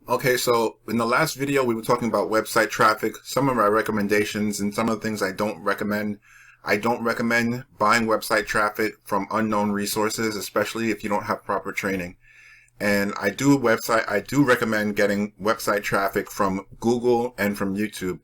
Okay, so in the last video, we were talking about website traffic, some of my recommendations, and some of the things I don't recommend. I don't recommend buying website traffic from unknown resources, especially if you don't have proper training. And I do recommend getting website traffic from Google and from YouTube.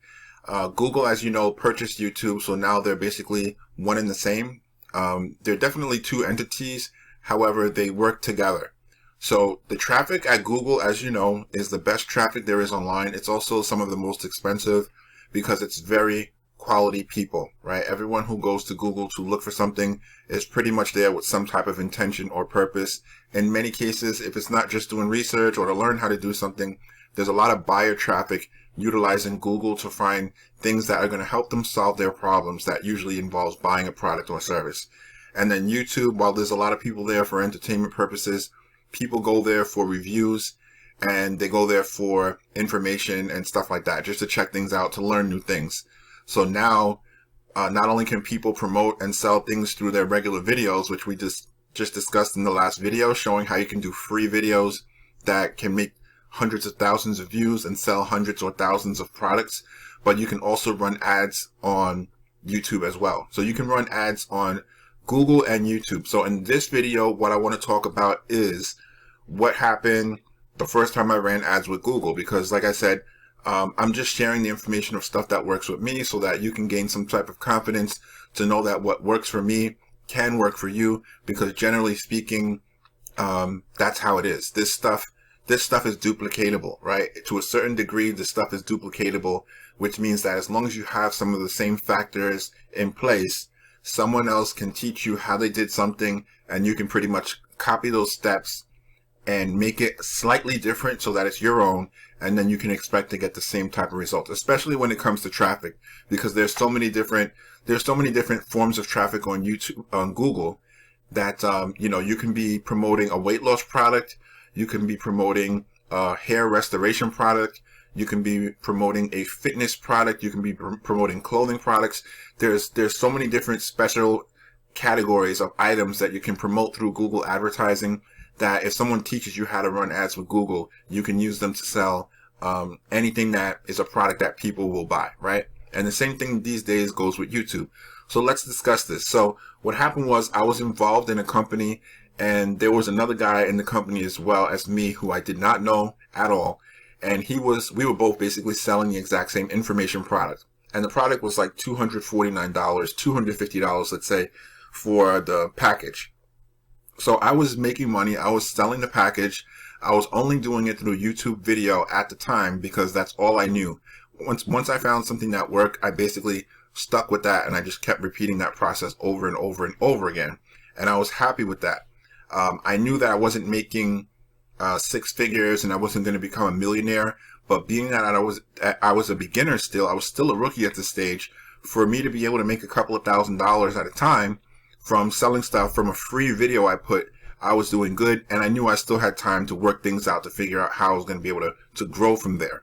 Google, as you know, purchased YouTube, so now they're basically one and the same. They're definitely two entities. However, they work together. So the traffic at Google, as you know, is the best traffic there is online. It's also some of the most expensive because it's very quality people, right? Everyone who goes to Google to look for something is pretty much there with some type of intention or purpose. In many cases, if it's not just doing research or to learn how to do something, there's a lot of buyer traffic utilizing Google to find things that are going to help them solve their problems. That usually involves buying a product or service. And then YouTube, while there's a lot of people there for entertainment purposes, people go there for reviews and they go there for information and stuff like that, just to check things out, to learn new things. So now, not only can people promote and sell things through their regular videos, which we just discussed in the last video, showing how you can do free videos that can make hundreds of thousands of views and sell hundreds or thousands of products, but you can also run ads on YouTube as well. So you can run ads on Google and YouTube. So in this video, what I want to talk about is what happened the first time I ran ads with Google, because like I said, I'm just sharing the information of stuff that works with me so that you can gain some type of confidence to know that what works for me can work for you, because generally speaking, that's how it is. This stuff is duplicatable, right? To a certain degree, this stuff is duplicatable, which means that as long as you have some of the same factors in place, someone else can teach you how they did something and you can pretty much copy those steps and make it slightly different so that it's your own, and then you can expect to get the same type of results, especially when it comes to traffic, because there's so many different forms of traffic on YouTube, on Google, that you can be promoting a weight loss product, you can be promoting a hair restoration product, you can be promoting a fitness product, you can be promoting clothing products. There's so many different special categories of items that you can promote through Google advertising, that if someone teaches you how to run ads with Google, you can use them to sell anything that is a product that people will buy, right? And the same thing these days goes with YouTube. So let's discuss this. So what happened was, I was involved in a company, and there was another guy in the company as well as me who I did not know at all. And we were both basically selling the exact same information product. And the product was like $249, $250, let's say, for the package. So I was making money. I was selling the package. I was only doing it through YouTube video at the time because that's all I knew. Once I found something that worked, I basically stuck with that, and I just kept repeating that process over and over and over again. And I was happy with that. I knew that I wasn't making six figures and I wasn't going to become a millionaire, but being that I was a beginner still, I was still a rookie at this stage. For me to be able to make a couple of $1,000s at a time from selling stuff from a free video I was doing good, and I knew I still had time to work things out to figure out how I was going to be able to grow from there.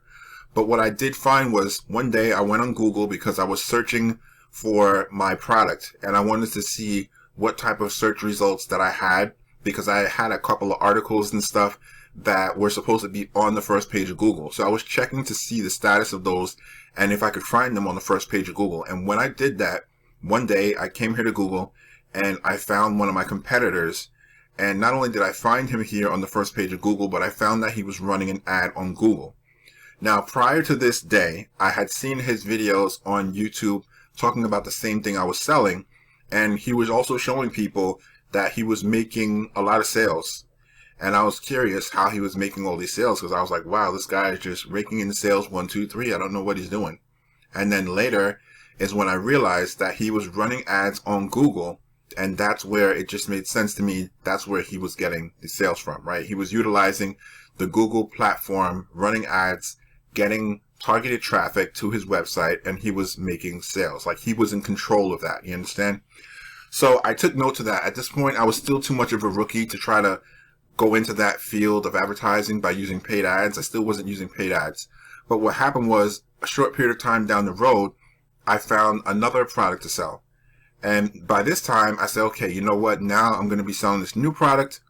But what I did find was, one day I went on Google because I was searching for my product and I wanted to see what type of search results that I had, because I had a couple of articles and stuff that were supposed to be on the first page of Google. So I was checking to see the status of those and if I could find them on the first page of Google. And when I did that, one day I came here to Google and I found one of my competitors. And not only did I find him here on the first page of Google, but I found that he was running an ad on Google. Now, prior to this day, I had seen his videos on YouTube talking about the same thing I was selling. And he was also showing people that he was making a lot of sales. And I was curious how he was making all these sales, because I was like, wow, this guy is just raking in the sales 1, 2, 3. I don't know what he's doing. And then later is when I realized that he was running ads on Google. And that's where it just made sense to me. That's where he was getting the sales from, right? He was utilizing the Google platform, running ads, getting targeted traffic to his website, and he was making sales. Like, he was in control of that. You understand? So I took note of that. At this point, I was still too much of a rookie to try to go into that field of advertising by using paid ads. I still wasn't using paid ads. But what happened was, a short period of time down the road, I found another product to sell. And by this time, I said, okay, you know what? Now I'm going to be selling this new product.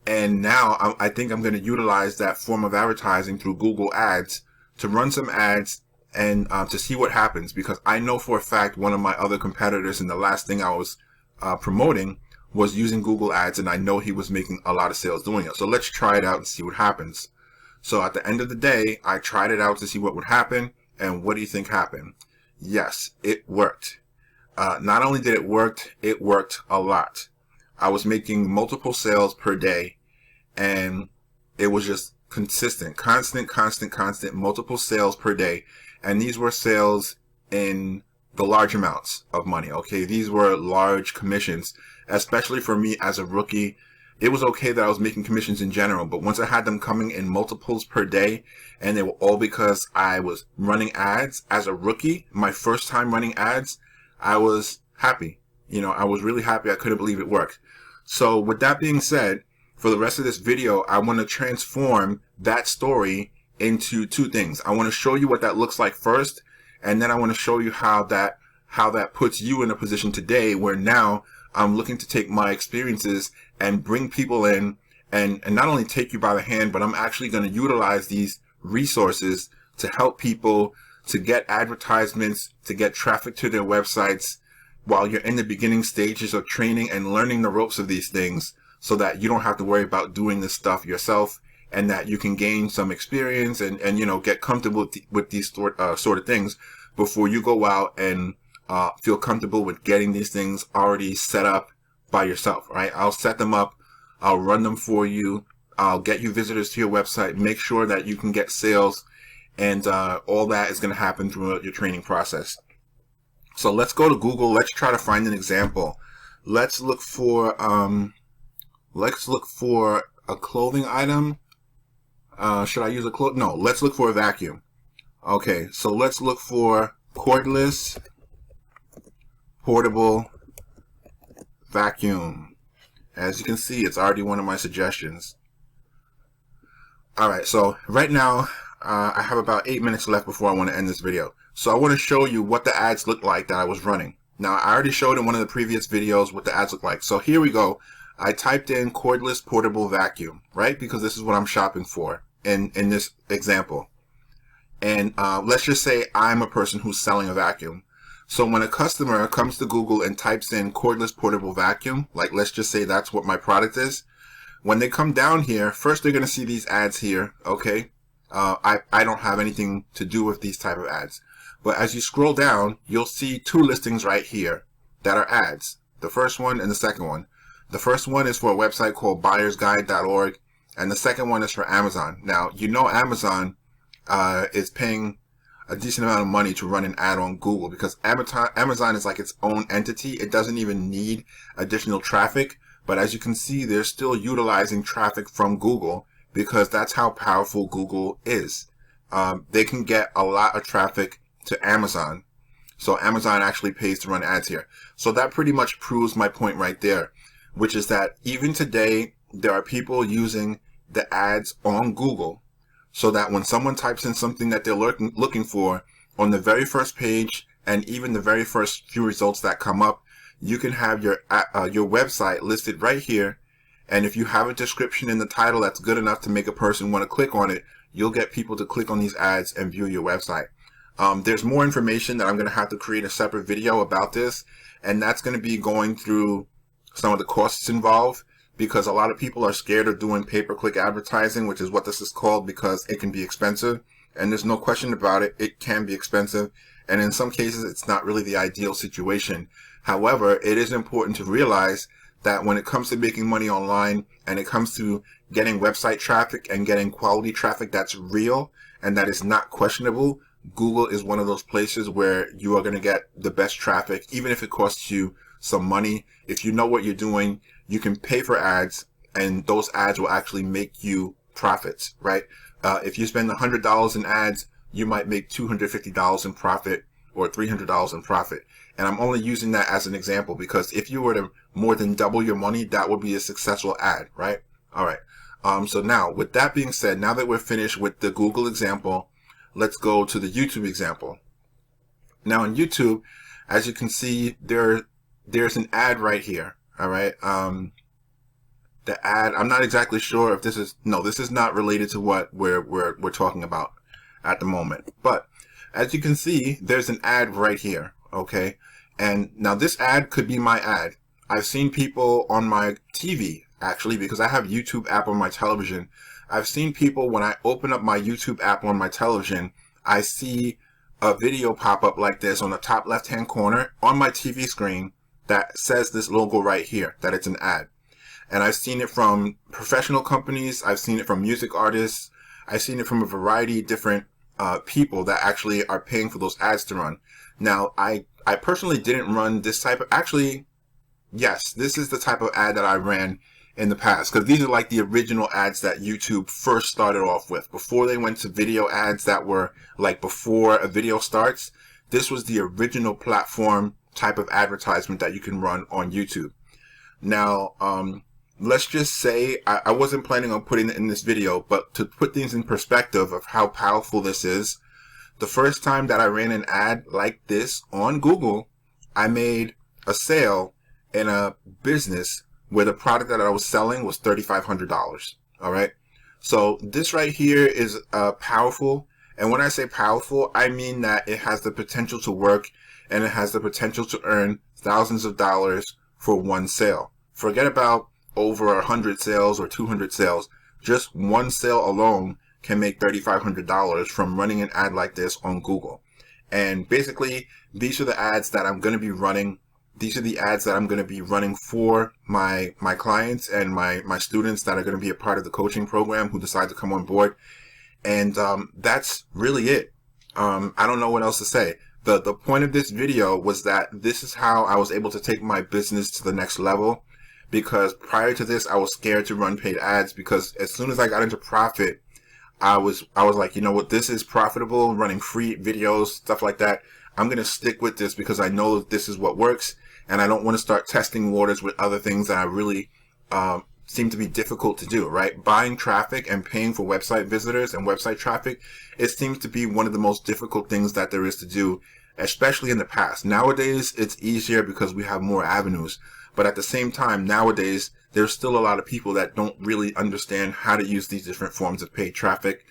And now I think I'm going to utilize that form of advertising through Google Ads to run some ads and to see what happens, because I know for a fact one of my other competitors, and the last thing I was promoting was using Google Ads, and I know he was making a lot of sales doing it. So let's try it out and see what happens. So at the end of the day, I tried it out to see what would happen, and what do you think happened? Yes, it worked. Not only did it worked a lot. I was making multiple sales per day, and it was just consistent, constant, multiple sales per day. And these were sales in the large amounts of money. Okay. These were large commissions, especially for me as a rookie. It was okay that I was making commissions in general, but once I had them coming in multiples per day, and they were all because I was running ads as a rookie, my first time running ads, I was happy. You know, I was really happy. I couldn't believe it worked. So with that being said, for the rest of this video, I want to transform that story into two things. I want to show you what that looks like first, and then I want to show you how that puts you in a position today where now I'm looking to take my experiences and bring people in and not only take you by the hand, but I'm actually going to utilize these resources to help people to get advertisements, to get traffic to their websites while you're in the beginning stages of training and learning the ropes of these things, so that you don't have to worry about doing this stuff yourself, and that you can gain some experience and you know, get comfortable with these sort of things before you go out and feel comfortable with getting these things already set up by yourself, right? I'll set them up. I'll run them for you. I'll get you visitors to your website, make sure that you can get sales, and all that is going to happen throughout your training process. So let's go to Google. Let's try to find an example. Let's look for a clothing item. Should I use a cloth? No, let's look for a vacuum. Okay, so let's look for cordless portable vacuum. As you can see, it's already one of my suggestions. Alright, so right now, I have about 8 minutes left before I want to end this video. So I want to show you what the ads look like that I was running. Now, I already showed in one of the previous videos what the ads look like. So here we go. I typed in cordless portable vacuum, right? Because this is what I'm shopping for in this example. And let's just say I'm a person who's selling a vacuum. So when a customer comes to Google and types in cordless portable vacuum, like let's just say that's what my product is, when they come down here, first they're going to see these ads here, okay? I don't have anything to do with these type of ads. But as you scroll down, you'll see two listings right here that are ads. The first one and the second one. The first one is for a website called buyersguide.org, and the second one is for Amazon. Now, you know Amazon is paying a decent amount of money to run an ad on Google, because Amazon is like its own entity. It doesn't even need additional traffic, but as you can see, they're still utilizing traffic from Google because that's how powerful Google is. They can get a lot of traffic to Amazon. So Amazon actually pays to run ads here. So that pretty much proves my point right there, which is that even today, there are people using the ads on Google, so that when someone types in something that they're looking for, on the very first page and even the very first few results that come up, you can have your website listed right here. And if you have a description in the title that's good enough to make a person want to click on it, you'll get people to click on these ads and view your website. There's more information that I'm going to have to create a separate video about this, and that's going to be going through some of the costs involved, because a lot of people are scared of doing pay-per-click advertising, which is what this is called, because it can be expensive. And there's no question about it, it can be expensive. And in some cases, it's not really the ideal situation. However, it is important to realize that when it comes to making money online, and it comes to getting website traffic and getting quality traffic that's real and that is not questionable, Google is one of those places where you are going to get the best traffic, even if it costs you some money. If you know what you're doing, you can pay for ads, and those ads will actually make you profits, right? If you spend $100 in ads, you might make $250 in profit or $300 in profit. And I'm only using that as an example, because if you were to more than double your money, that would be a successful ad, right? All right. So now, with that being said, now that we're finished with the Google example, let's go to the YouTube example. Now in YouTube, as you can see, there's an ad right here. All right. the ad, I'm not exactly sure if this is, no, this is not related to what we're talking about at the moment. But as you can see, there's an ad right here, okay? And now this ad could be my ad. I've seen people on my TV, actually, because I have YouTube app on my television. I've seen people, when I open up my YouTube app on my television, I see a video pop up like this on the top left-hand corner on my TV screen that says this logo right here, that it's an ad. And I've seen it from professional companies. I've seen it from music artists. I've seen it from a variety of different people that actually are paying for those ads to run. Now, I personally didn't run this type of, actually, yes, this is the type of ad that I ran in the past, because these are like the original ads that YouTube first started off with. Before they went to video ads that were like before a video starts, this was the original platform type of advertisement that you can run on YouTube. Now, let's just say, I wasn't planning on putting it in this video, but to put things in perspective of how powerful this is, the first time that I ran an ad like this on Google, I made a sale in a business where the product that I was selling was $3,500. All right. So this right here is powerful. And when I say powerful, I mean that it has the potential to work, and it has the potential to earn thousands of dollars for one sale. Forget about over 100 sales or 200 sales. Just one sale alone can make $3,500 from running an ad like this on Google. And basically, these are the ads that I'm going to be running. These are the ads that I'm going to be running for my clients and my students that are going to be a part of the coaching program who decide to come on board. And that's really it. I don't know what else to say. The point of this video was that this is how I was able to take my business to the next level, because prior to this, I was scared to run paid ads, because as soon as I got into profit, I was like, you know what, this is profitable, running free videos, stuff like that. I'm going to stick with this because I know that this is what works, and I don't want to start testing waters with other things that I really seem to be difficult to do, right? Buying traffic and paying for website visitors and website traffic, it seems to be one of the most difficult things that there is to do, especially in the past. Nowadays, it's easier because we have more avenues. But at the same time, nowadays, there's still a lot of people that don't really understand how to use these different forms of paid traffic.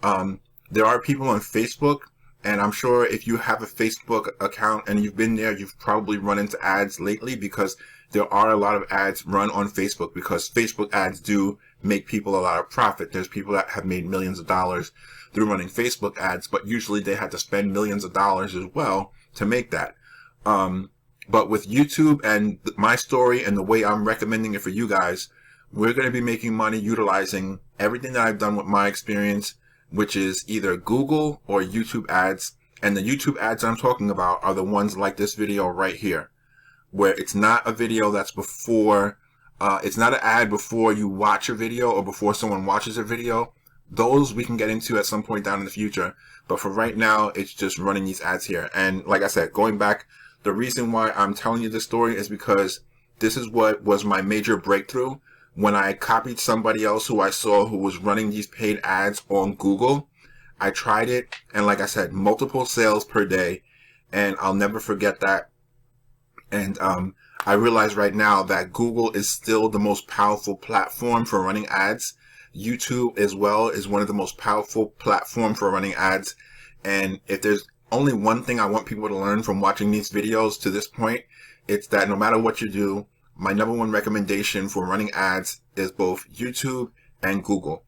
There are people on Facebook, and I'm sure if you have a Facebook account and you've been there, you've probably run into ads lately, because there are a lot of ads run on Facebook, because Facebook ads do make people a lot of profit. There's people that have made millions of dollars through running Facebook ads, but usually they had to spend millions of dollars as well to make that. But with YouTube and my story and the way I'm recommending it for you guys, we're going to be making money utilizing everything that I've done with my experience, which is either Google or YouTube ads. And the YouTube ads I'm talking about are the ones like this video right here, where it's not a video that's before, it's not an ad before you watch a video or before someone watches a video. Those we can get into at some point down in the future. But for right now, it's just running these ads here. And like I said, going back, the reason why I'm telling you this story is because this is what was my major breakthrough when I copied somebody else who I saw who was running these paid ads on Google. I tried it, and like I said, multiple sales per day, and I'll never forget that. And I realize right now that Google is still the most powerful platform for running ads. YouTube as well is one of the most powerful platforms for running ads. And if there's only one thing I want people to learn from watching these videos to this point, it's that no matter what you do, my number one recommendation for running ads is both YouTube and Google.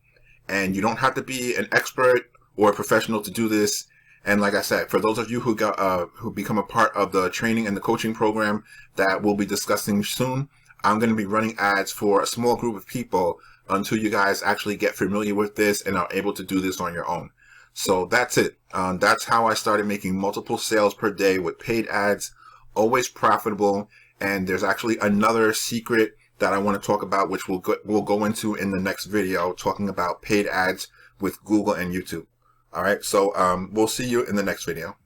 And you don't have to be an expert or a professional to do this. And like I said, for those of you who become a part of the training and the coaching program that we'll be discussing soon, I'm going to be running ads for a small group of people until you guys actually get familiar with this and are able to do this on your own. So that's it. That's how I started making multiple sales per day with paid ads, always profitable. And there's actually another secret that I want to talk about, which we'll go into in the next video, talking about paid ads with Google and YouTube. All right. So we'll see you in the next video.